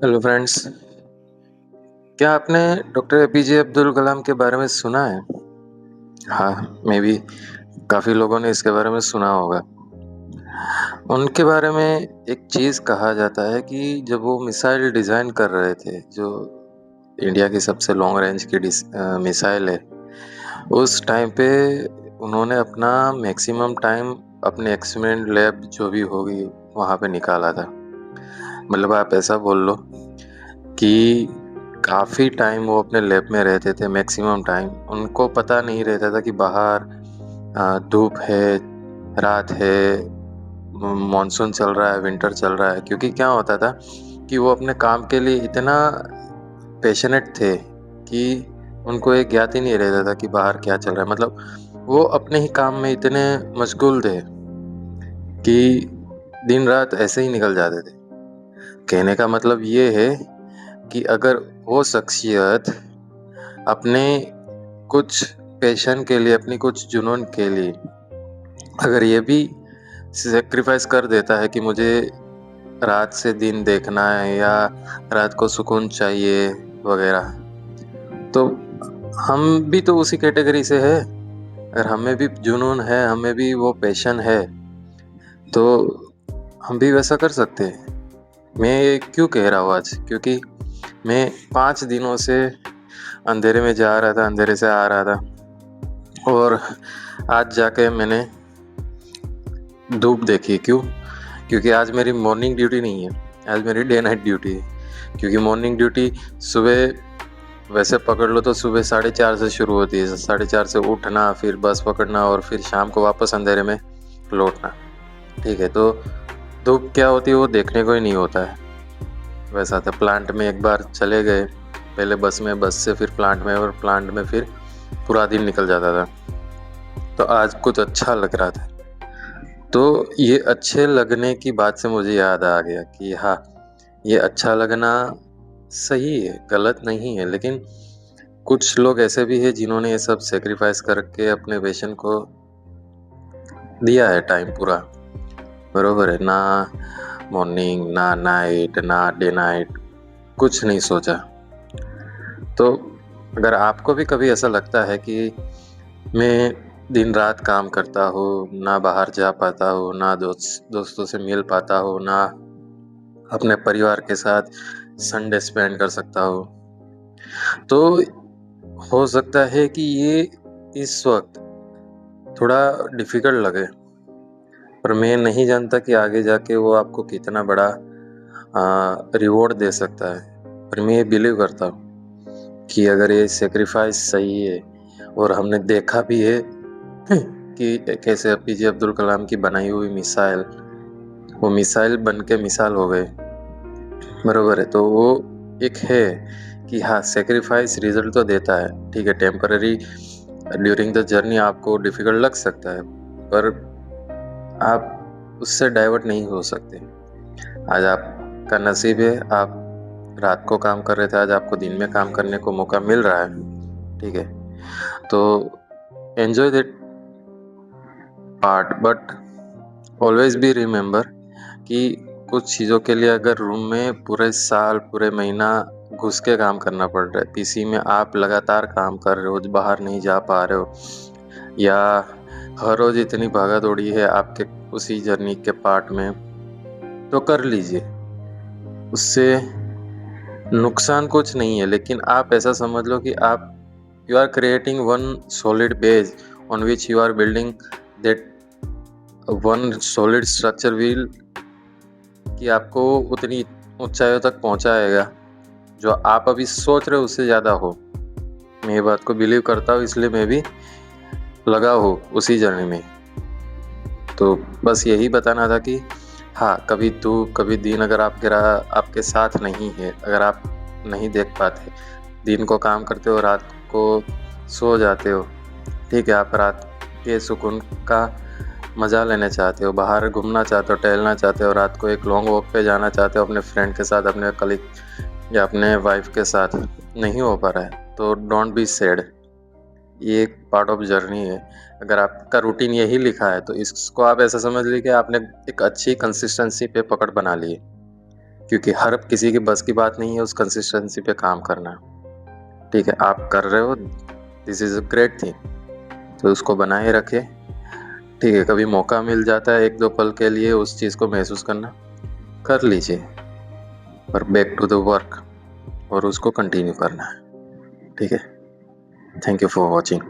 Hello friends, क्या आपने doctor APJ Abdul Kalam के बारे में सुना है? हाँ, मे बी काफ़ी लोगों ने इसके बारे में सुना होगा। उनके बारे में एक चीज़ कहा जाता है कि जब वो मिसाइल डिज़ाइन कर रहे थे, जो इंडिया की सबसे लॉन्ग रेंज की मिसाइल है, उस टाइम पे उन्होंने अपना मैक्सिमम टाइम अपने एक्सपेरिमेंट लैब जो भी होगी, वहाँ पे निकाला था। मतलब आप ऐसा बोल लो कि काफ़ी टाइम वो अपने लैब में रहते थे, मैक्सिमम टाइम। उनको पता नहीं रहता था कि बाहर धूप है, रात है, मानसून चल रहा है, विंटर चल रहा है। क्योंकि क्या होता था कि वो अपने काम के लिए इतना पैशनेट थे कि उनको ये ज्ञात ही नहीं रहता था कि बाहर क्या चल रहा है। मतलब वो अपने ही काम में इतने मशगूल थे कि दिन रात ऐसे ही निकल जाते थे। कहने का मतलब ये है कि अगर वो शख्सियत अपने कुछ पैशन के लिए, अपनी कुछ जुनून के लिए अगर ये भी सैक्रिफाइस कर देता है कि मुझे रात से दिन देखना है या रात को सुकून चाहिए वगैरह, तो हम भी तो उसी कैटेगरी से है। अगर हमें भी जुनून है, हमें भी वो पैशन है, तो हम भी वैसा कर सकते हैं। मैं ये क्यों कह रहा हूँ आज? क्योंकि मैं 5 दिनों से अंधेरे में जा रहा था, अंधेरे से आ रहा था, और आज जाके मैंने धूप देखी। क्यों? क्योंकि आज मेरी मॉर्निंग ड्यूटी नहीं है, आज मेरी डे नाइट ड्यूटी है। क्योंकि मॉर्निंग ड्यूटी सुबह वैसे पकड़ लो तो सुबह 4:30 से शुरू होती है। 4:30 से उठना, फिर बस पकड़ना और फिर शाम को वापस अंधेरे में लौटना। ठीक है, तो धूप क्या होती है वो देखने को ही नहीं होता है। वैसा था, प्लांट में एक बार चले गए, पहले बस में, बस से फिर प्लांट में, और प्लांट में फिर पूरा दिन निकल जाता था। तो आज कुछ अच्छा लग रहा था। तो ये अच्छे लगने की बात से मुझे याद आ गया कि हाँ, ये अच्छा लगना सही है, गलत नहीं है। लेकिन कुछ लोग ऐसे भी हैं जिन्होंने ये सब सैक्रिफाइस करके अपने पैशन को दिया है टाइम पूरा। बरोबर है ना? मॉर्निंग, ना नाइट, ना डे नाइट, कुछ नहीं सोचा। तो अगर आपको भी कभी ऐसा लगता है कि मैं दिन रात काम करता हूँ, ना बाहर जा पाता हूँ, ना दोस्तों से मिल पाता हूँ, ना अपने परिवार के साथ संडे स्पेंड कर सकता हूँ, तो हो सकता है कि ये इस वक्त थोड़ा डिफ़िकल्ट लगे। पर मैं नहीं जानता कि आगे जाके वो आपको कितना बड़ा रिवॉर्ड दे सकता है। पर मैं ये बिलीव करता हूँ कि अगर ये सैक्रिफाइस सही है, और हमने देखा भी है कि कैसे एपीजे अब्दुल कलाम की बनाई हुई मिसाइल, वो मिसाइल बन के मिसाल हो गए। बरोबर है, तो वो एक है कि हाँ, सैक्रिफाइस रिजल्ट तो देता है। ठीक है, टेम्पररी ड्यूरिंग द जर्नी आपको डिफ़िकल्ट लग सकता है, पर आप उससे डाइवर्ट नहीं हो सकते। आज आपका नसीब है, आप रात को काम कर रहे थे, आज आपको दिन में काम करने को मौका मिल रहा है। ठीक है, तो enjoy that part, but always be remember कि कुछ चीज़ों के लिए अगर रूम में पूरे साल, पूरे महीना घुस के काम करना पड़ रहा है, पीसी में आप लगातार काम कर रहे हो, बाहर नहीं जा पा रहे हो, या हर रोज़ इतनी भागा दौड़ी है आपके उसी जर्नी के पार्ट में, तो कर लीजिए। उससे नुकसान कुछ नहीं है। लेकिन आप ऐसा समझ लो कि आप you are creating one solid base on which you are building that one solid structure will, कि आपको उतनी ऊंचाइयों तक पहुंचाएगा जो आप अभी सोच रहे हो उससे ज़्यादा हो। मैं ये बात को बिलीव करता हूँ, इसलिए मैं भी लगा हूँ उसी जर्नी में। तो बस यही बताना था कि हाँ, कभी धूप, कभी दिन अगर आपके साथ नहीं है, अगर आप नहीं देख पाते, दिन को काम करते हो, रात को सो जाते हो, ठीक है, आप रात के सुकून का मज़ा लेना चाहते हो, बाहर घूमना चाहते हो, टहलना चाहते हो, रात को एक लॉन्ग वॉक पे जाना चाहते हो अपने फ्रेंड के साथ, अपने कलीग या अपने वाइफ के साथ, नहीं हो पा रहा है, तो डोंट बी सैड। ये एक पार्ट ऑफ जर्नी है। अगर आपका रूटीन यही लिखा है, तो इसको आप ऐसा समझ लीजिए कि आपने एक अच्छी कंसिस्टेंसी पे पकड़ बना ली है क्योंकि हर किसी की बस की बात नहीं है उस कंसिस्टेंसी पे काम करना। ठीक है, आप कर रहे हो, this is a great thing, तो उसको बनाए रखें। ठीक है, कभी मौका मिल जाता है 1-2 पल के लिए उस चीज़ को महसूस करना, कर लीजिए, पर बैक टू द वर्क और उसको कंटिन्यू करना है। ठीक है? Thank you for watching.